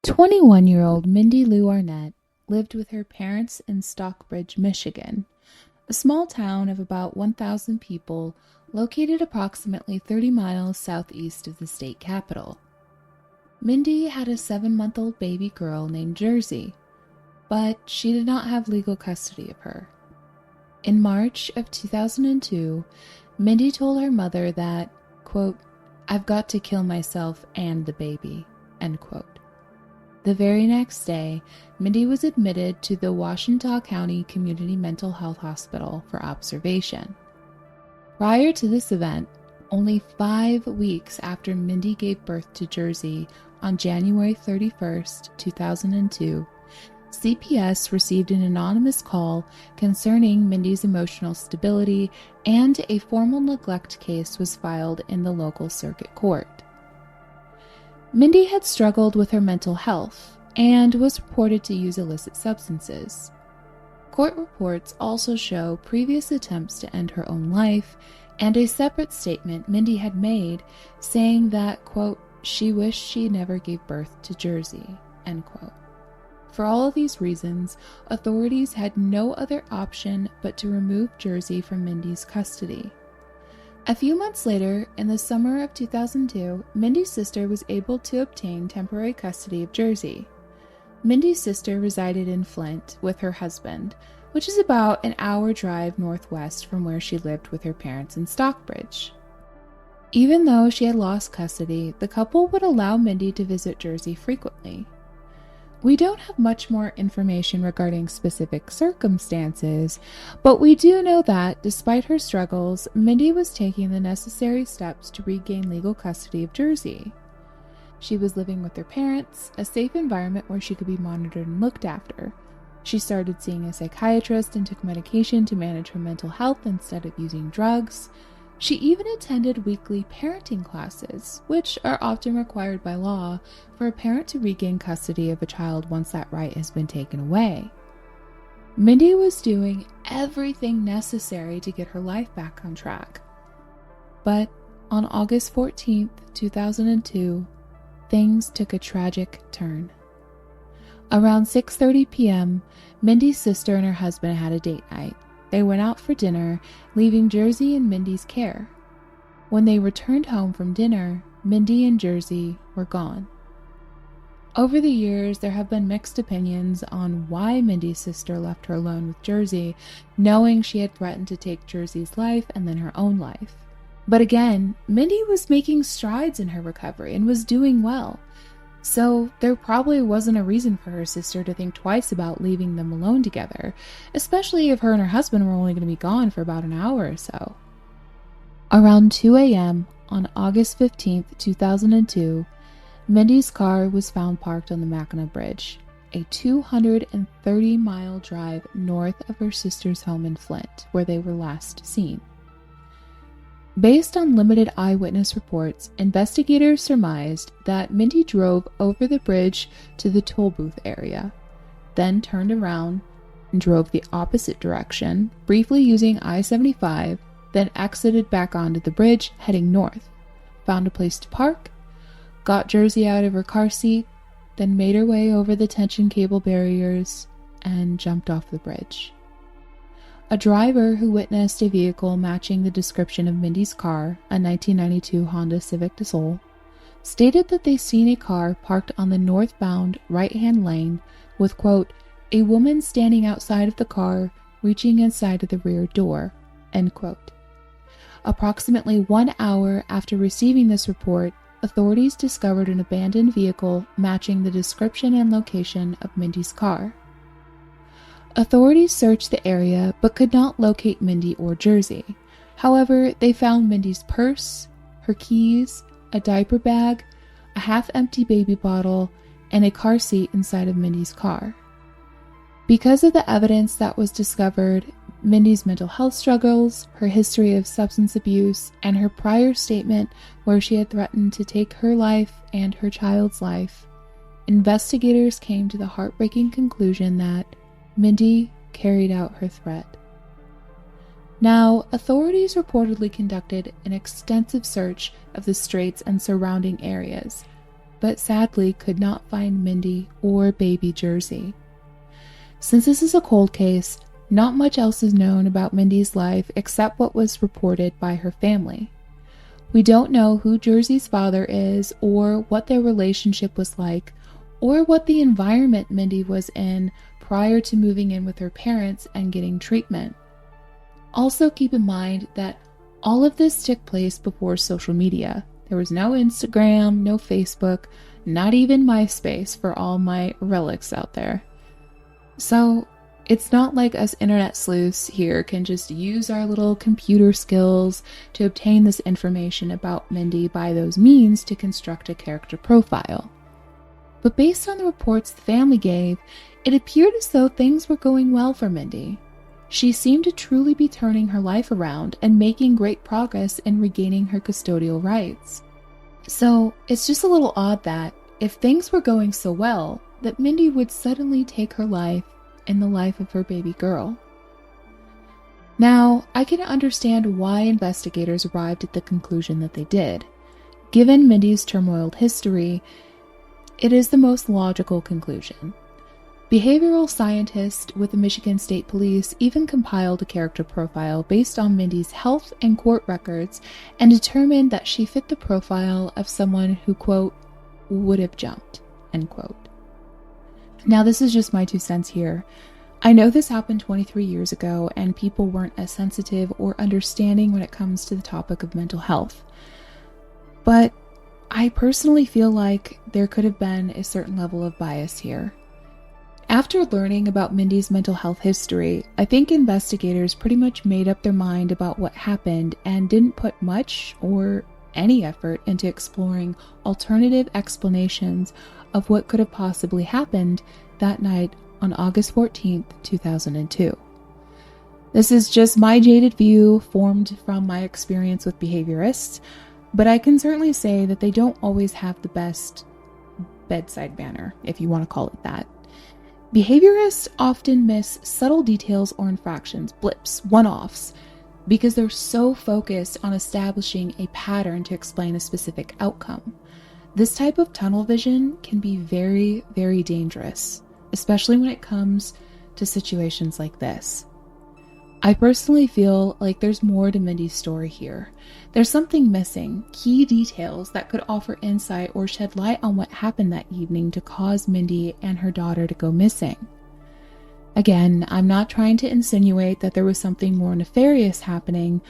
21-year-old Mindy Lou Arnett lived with her parents in Stockbridge, Michigan, a small town of about 1,000 people located approximately 30 miles southeast of the state capital. Mindy had a 7-month-old baby girl named Jersey, but she did not have legal custody of her. In March of 2002, Mindy told her mother that, quote, "I've got to kill myself and the baby," end quote. The very next day, Mindy was admitted to the Washita County Community Mental Health Hospital for observation. Prior to this event, only 5 weeks after Mindy gave birth to Jersey on January 31st, 2002, CPS received an anonymous call concerning Mindy's emotional stability, and a formal neglect case was filed in the local circuit court. Mindy had struggled with her mental health and was reported to use illicit substances. Court reports also show previous attempts to end her own life and a separate statement Mindy had made saying that, quote, "she wished she never gave birth to Jersey," end quote. For all of these reasons, authorities had no other option but to remove Jersey from Mindy's custody. A few months later, in the summer of 2002, Mindy's sister was able to obtain temporary custody of Jersey. Mindy's sister resided in Flint with her husband, which is about an hour drive northwest from where she lived with her parents in Stockbridge. Even though she had lost custody, the couple would allow Mindy to visit Jersey frequently. We don't have much more information regarding specific circumstances, but we do know that, despite her struggles, Mindy was taking the necessary steps to regain legal custody of Jersey. She was living with her parents, a safe environment where she could be monitored and looked after. She started seeing a psychiatrist and took medication to manage her mental health instead of using drugs. She even attended weekly parenting classes, which are often required by law for a parent to regain custody of a child once that right has been taken away. Mindy was doing everything necessary to get her life back on track. But on August 14th, 2002, things took a tragic turn. Around 6:30 p.m., Mindy's sister and her husband had a date night. They went out for dinner, leaving Jersey in Mindy's care. When they returned home from dinner, Mindy and Jersey were gone. Over the years, there have been mixed opinions on why Mindy's sister left her alone with Jersey, knowing she had threatened to take Jersey's life and then her own life. But again, Mindy was making strides in her recovery and was doing well. So there probably wasn't a reason for her sister to think twice about leaving them alone together, especially if her and her husband were only going to be gone for about an hour or so. Around 2 a.m. on August 15th, 2002, Mindy's car was found parked on the Mackinac Bridge, a 230-mile drive north of her sister's home in Flint, where they were last seen. Based on limited eyewitness reports, investigators surmised that Mindy drove over the bridge to the toll booth area, then turned around and drove the opposite direction, briefly using I-75, then exited back onto the bridge, heading north, found a place to park, got Jersey out of her car seat, then made her way over the tension cable barriers and jumped off the bridge. A driver who witnessed a vehicle matching the description of Mindy's car, a 1992 Honda Civic DeSoul, stated that they seen a car parked on the northbound right-hand lane with, quote, "a woman standing outside of the car reaching inside of the rear door," end quote. Approximately 1 hour after receiving this report, authorities discovered an abandoned vehicle matching the description and location of Mindy's car. Authorities searched the area but could not locate Mindy or Jersey. However, they found Mindy's purse, her keys, a diaper bag, a half-empty baby bottle, and a car seat inside of Mindy's car. Because of the evidence that was discovered, Mindy's mental health struggles, her history of substance abuse, and her prior statement where she had threatened to take her life and her child's life, investigators came to the heartbreaking conclusion that Mindy carried out her threat. Now, authorities reportedly conducted an extensive search of the straits and surrounding areas, but sadly could not find Mindy or baby Jersey. Since this is a cold case, not much else is known about Mindy's life except what was reported by her family. We don't know who Jersey's father is or what their relationship was like or what the environment Mindy was in prior to moving in with her parents and getting treatment. Also keep in mind that all of this took place before social media. There was no Instagram, no Facebook, not even MySpace for all my relics out there. So it's not like us internet sleuths here can just use our little computer skills to obtain this information about Mindy by those means to construct a character profile. But based on the reports the family gave, it appeared as though things were going well for Mindy. She seemed to truly be turning her life around and making great progress in regaining her custodial rights. So it's just a little odd that, if things were going so well, that Mindy would suddenly take her life and the life of her baby girl. Now, I can understand why investigators arrived at the conclusion that they did. Given Mindy's turmoiled history, it is the most logical conclusion. Behavioral scientists with the Michigan State Police even compiled a character profile based on Mindy's health and court records and determined that she fit the profile of someone who, quote, would have jumped, end quote. Now, this is just my 2 cents here. I know this happened 23 years ago and people weren't as sensitive or understanding when it comes to the topic of mental health. But I personally feel like there could have been a certain level of bias here. After learning about Mindy's mental health history, I think investigators pretty much made up their mind about what happened and didn't put much or any effort into exploring alternative explanations of what could have possibly happened that night on August 14th, 2002. This is just my jaded view formed from my experience with behaviorists, but I can certainly say that they don't always have the best bedside manner, if you want to call it that. Behaviorists often miss subtle details or infractions, blips, one-offs, because they're so focused on establishing a pattern to explain a specific outcome. This type of tunnel vision can be very, very dangerous, especially when it comes to situations like this. I personally feel like there's more to Mindy's story here. There's something missing, key details that could offer insight or shed light on what happened that evening to cause Mindy and her daughter to go missing. Again, I'm not trying to insinuate that there was something more nefarious happening,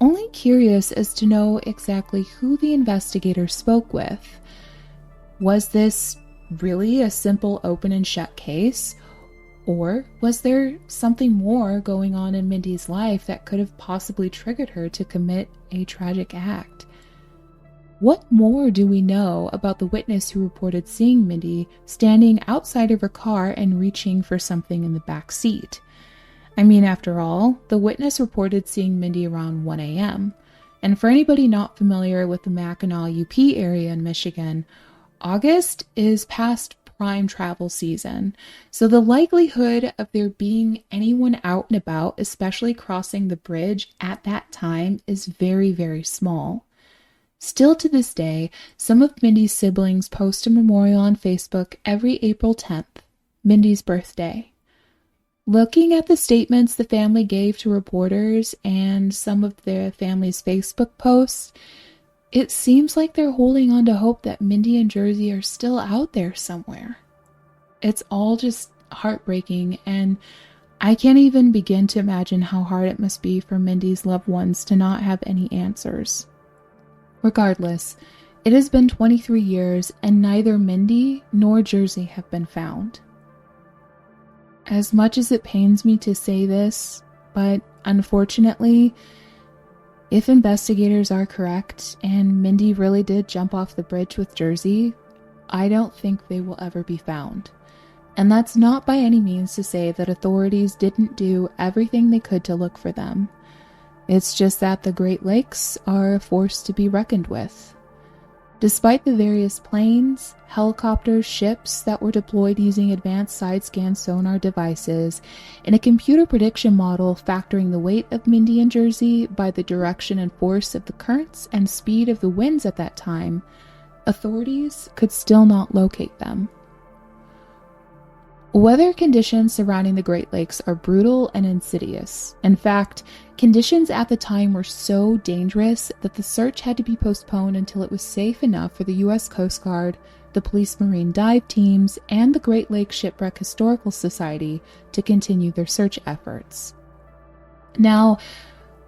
only curious as to know exactly who the investigator spoke with. Was this really a simple open and shut case? Or was there something more going on in Mindy's life that could have possibly triggered her to commit a tragic act? What more do we know about the witness who reported seeing Mindy standing outside of her car and reaching for something in the back seat? I mean, after all, the witness reported seeing Mindy around 1 a.m. And for anybody not familiar with the Mackinac UP area in Michigan, August is past prime travel season, so the likelihood of there being anyone out and about, especially crossing the bridge at that time, is very, very small. Still to this day, some of Mindy's siblings post a memorial on Facebook every April 10th, Mindy's birthday. Looking at the statements the family gave to reporters and some of their family's Facebook posts, it seems like they're holding on to hope that Mindy and Jersey are still out there somewhere. It's all just heartbreaking, and I can't even begin to imagine how hard it must be for Mindy's loved ones to not have any answers. Regardless, it has been 23 years and neither Mindy nor Jersey have been found. As much as it pains me to say this, but unfortunately, if investigators are correct and Mindy really did jump off the bridge with Jersey, I don't think they will ever be found. And that's not by any means to say that authorities didn't do everything they could to look for them. It's just that the Great Lakes are a force to be reckoned with. Despite the various planes, helicopters, ships that were deployed using advanced side-scan sonar devices, and a computer prediction model factoring the weight of Mindy and Jersey by the direction and force of the currents and speed of the winds at that time, authorities could still not locate them. Weather conditions surrounding the Great Lakes are brutal and insidious. In fact, conditions at the time were so dangerous that the search had to be postponed until it was safe enough for the U.S. Coast Guard, the Police Marine dive teams, and the Great Lakes Shipwreck Historical Society to continue their search efforts. Now,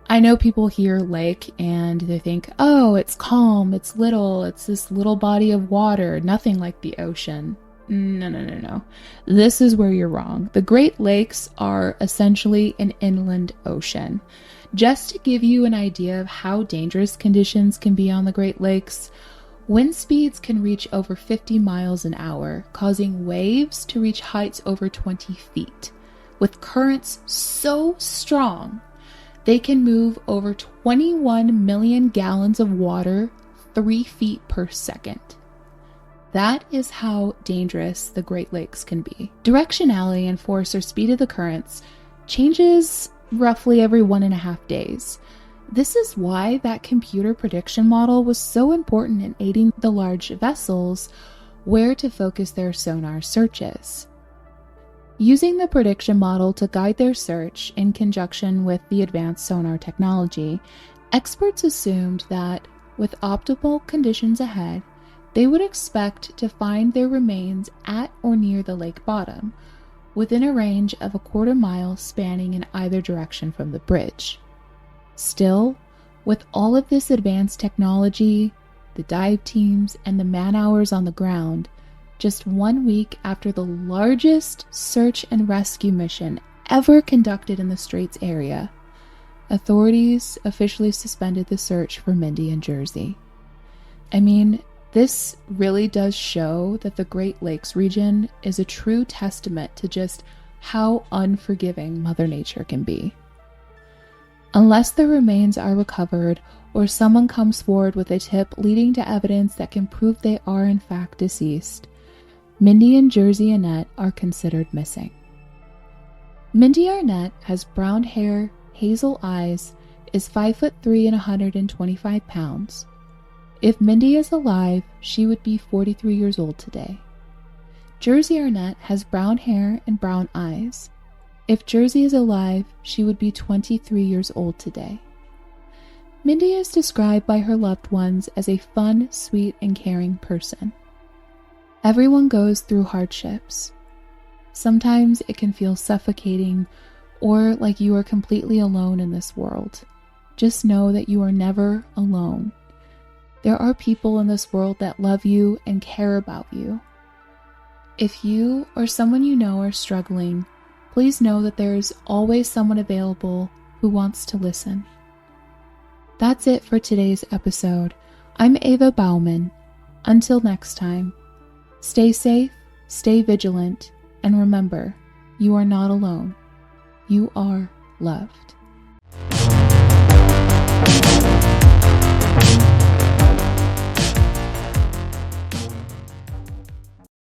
I know people hear lake and they think, oh, it's calm, it's little, it's this little body of water, nothing like the ocean. No. This is where you're wrong. The Great Lakes are essentially an inland ocean. Just to give you an idea of how dangerous conditions can be on the Great Lakes, wind speeds can reach over 50 miles an hour, causing waves to reach heights over 20 feet. With currents so strong, they can move over 21 million gallons of water 3 feet per second. That is how dangerous the Great Lakes can be. Directionality and force or speed of the currents changes roughly every 1.5 days. This is why that computer prediction model was so important in aiding the large vessels where to focus their sonar searches. Using the prediction model to guide their search in conjunction with the advanced sonar technology, experts assumed that with optimal conditions ahead, they would expect to find their remains at or near the lake bottom, within a range of 1/4 mile spanning in either direction from the bridge. Still, with all of this advanced technology, the dive teams, and the man-hours on the ground, just 1 week after the largest search and rescue mission ever conducted in the Straits area, authorities officially suspended the search for Mindy and Jersey. I mean, this really does show that the Great Lakes region is a true testament to just how unforgiving Mother Nature can be. Unless the remains are recovered or someone comes forward with a tip leading to evidence that can prove they are in fact deceased, Mindy and Jersey Arnett are considered missing. Mindy Arnett has brown hair, hazel eyes, is 5'3" and 125 pounds. If Mindy is alive, she would be 43 years old today. Jersey Arnett has brown hair and brown eyes. If Jersey is alive, she would be 23 years old today. Mindy is described by her loved ones as a fun, sweet, and caring person. Everyone goes through hardships. Sometimes it can feel suffocating or like you are completely alone in this world. Just know that you are never alone. There are people in this world that love you and care about you. If you or someone you know are struggling, please know that there is always someone available who wants to listen. That's it for today's episode. I'm Ava Bauman. Until next time, stay safe, stay vigilant, and remember, you are not alone. You are loved.